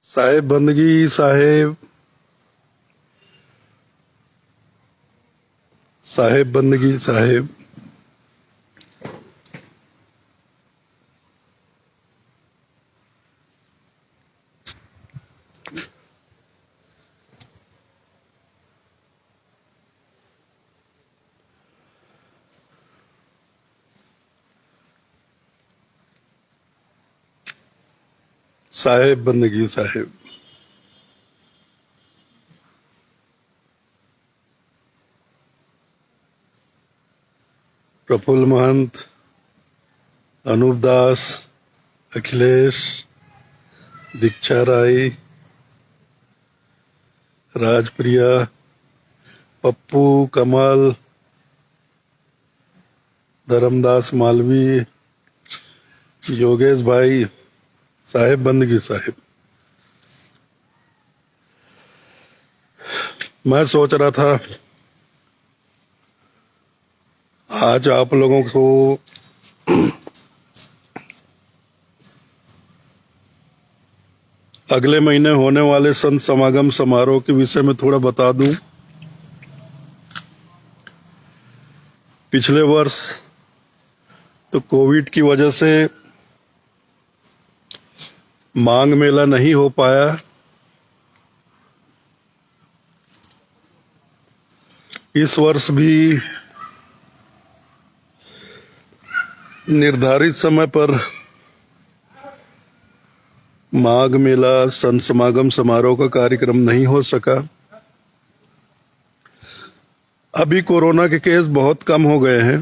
साहेब बंदगी साहेब साहेब बंदगी साहेब। साहेब बंदगी साहेब। प्रफुल्ल महंत, अनूप दास, अखिलेश, दीक्षा राय, राजप्रिया, पप्पू, कमल, धर्मदास मालवी, योगेश भाई। साहेब बंदगी साहेब। मैं सोच रहा था आज आप लोगों को अगले महीने होने वाले संत समागम समारोह के विषय में थोड़ा बता दूं। पिछले वर्ष तो कोविड की वजह से मांग मेला नहीं हो पाया। इस वर्ष भी निर्धारित समय पर माघ मेला संत समागम समारोह का कार्यक्रम नहीं हो सका। अभी कोरोना के केस बहुत कम हो गए हैं।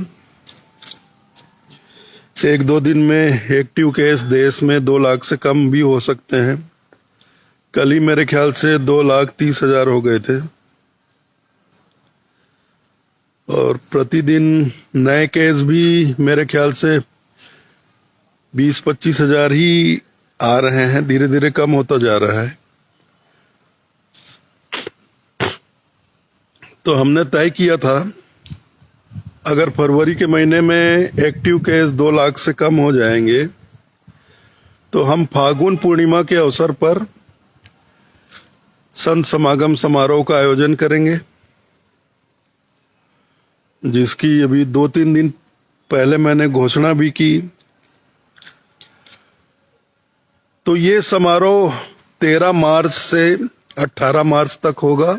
एक दो दिन में एक्टिव केस देश में 2 लाख से कम भी हो सकते हैं। कल ही मेरे ख्याल से 2,30,000 हो गए थे और प्रतिदिन नए केस भी मेरे ख्याल से 20-25 हजार ही आ रहे हैं। धीरे धीरे कम होता जा रहा है। तो हमने तय किया था अगर फरवरी के महीने में एक्टिव केस 2 लाख से कम हो जाएंगे तो हम फागुन पूर्णिमा के अवसर पर संत समागम समारोह का आयोजन करेंगे, जिसकी अभी 2-3 दिन पहले मैंने घोषणा भी की। तो ये समारोह 13 मार्च से 18 मार्च तक होगा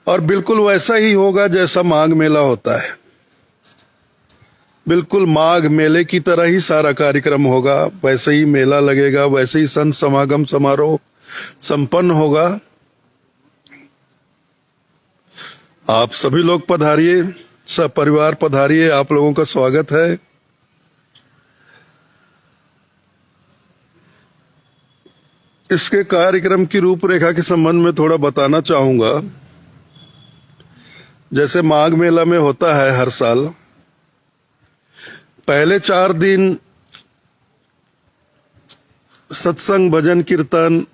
और बिल्कुल वैसा ही होगा जैसा माघ मेला होता है। बिल्कुल माघ मेले की तरह ही सारा कार्यक्रम होगा, वैसे ही मेला लगेगा, वैसे ही संत समागम समारोह संपन्न होगा। आप सभी लोग पधारिए, सब परिवार पधारिए, आप लोगों का स्वागत है। इसके कार्यक्रम की रूपरेखा के संबंध में थोड़ा बताना चाहूंगा। जैसे माघ मेला में होता है हर साल, पहले 4 दिन सत्संग, भजन, कीर्तन,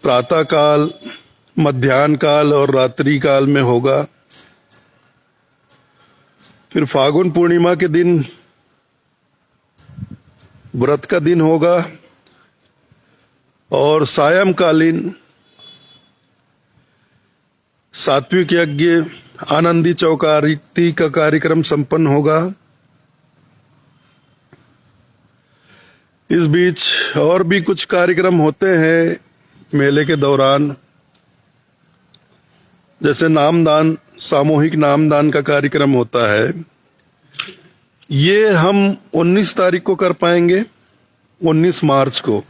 प्रातः काल, मध्याह्न काल और रात्रि काल में होगा। फिर फागुन पूर्णिमा के दिन व्रत का दिन होगा और सायंकालीन सात्विक यज्ञ, आनंदी चौक आरती का कार्यक्रम संपन्न होगा। इस बीच और भी कुछ कार्यक्रम होते हैं मेले के दौरान, जैसे नामदान, सामूहिक नामदान का कार्यक्रम होता है। ये हम 19 तारीख को कर पाएंगे, 19 मार्च को।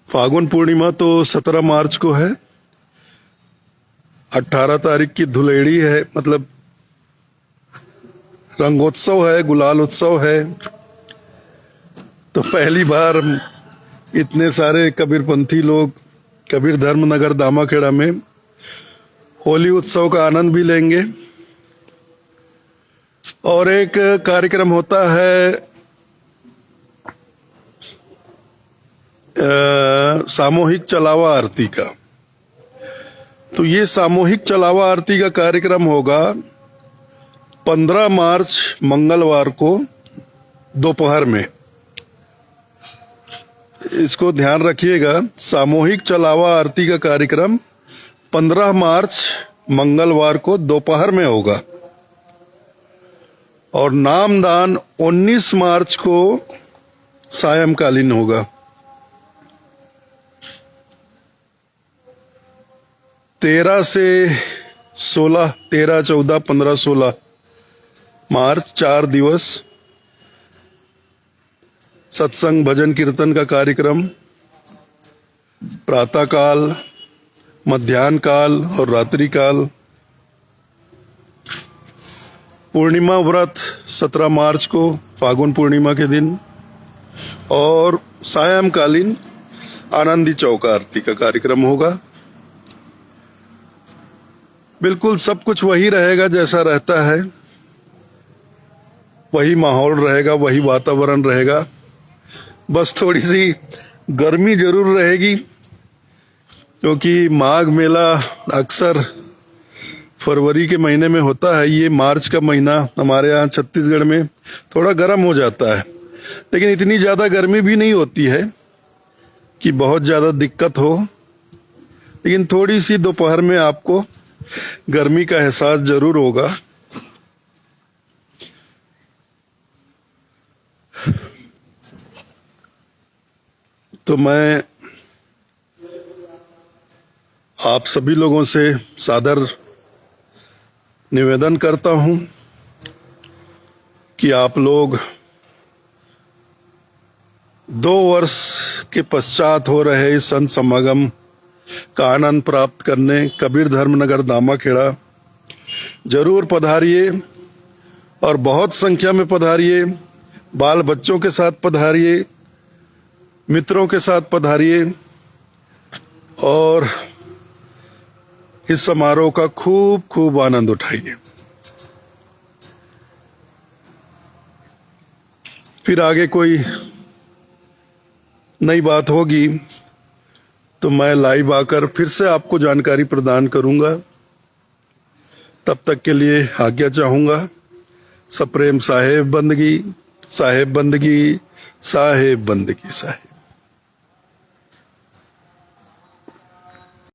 फागुन पूर्णिमा तो 17 मार्च को है। 18 तारीख की धुलेड़ी है, मतलब रंगोत्सव है, गुलाल उत्सव है। तो पहली बार इतने सारे कबीरपंथी लोग कबीर धर्म नगर दामाखेड़ा में होली उत्सव का आनंद भी लेंगे। और एक कार्यक्रम होता है सामूहिक चलावा आरती का। तो ये सामूहिक चलावा आरती का कार्यक्रम होगा 15 मार्च मंगलवार को दोपहर में, इसको ध्यान रखिएगा, सामूहिक चलावा आरती का कार्यक्रम 15 मार्च मंगलवार को दोपहर में होगा और नामदान 19 मार्च को सायंकालीन होगा। 13 से 16, 13, 14, 15, 16 मार्च 4 दिवस सत्संग भजन कीर्तन का कार्यक्रम प्रातः काल, मध्याह्न काल और रात्रि काल। पूर्णिमा व्रत 17 मार्च को फागुन पूर्णिमा के दिन और सायंकालीन आनंदी चौक आरती का कार्यक्रम होगा। बिल्कुल सब कुछ वही रहेगा जैसा रहता है, वही माहौल रहेगा, वही वातावरण रहेगा। बस थोड़ी सी गर्मी जरूर रहेगी क्योंकि माघ मेला अक्सर फरवरी के महीने में होता है। ये मार्च का महीना हमारे यहाँ छत्तीसगढ़ में थोड़ा गर्म हो जाता है, लेकिन इतनी ज्यादा गर्मी भी नहीं होती है कि बहुत ज्यादा दिक्कत हो, लेकिन थोड़ी सी दोपहर में आपको गर्मी का एहसास जरूर होगा। तो मैं आप सभी लोगों से सादर निवेदन करता हूं कि आप लोग 2 वर्ष के पश्चात हो रहे इस संत समागम का आनंद प्राप्त करने कबीर धर्मनगर दामाखेड़ा जरूर पधारिए और बहुत संख्या में पधारिए। बाल बच्चों के साथ पधारिए, मित्रों के साथ पधारिए और इस समारोह का खूब खूब आनंद उठाइए। फिर आगे कोई नई बात होगी तो मैं लाइव आकर फिर से आपको जानकारी प्रदान करूंगा। तब तक के लिए आज्ञा चाहूंगा। सप्रेम साहेब बंदगी, साहेब बंदगी, साहेब बंदगी, साहेब।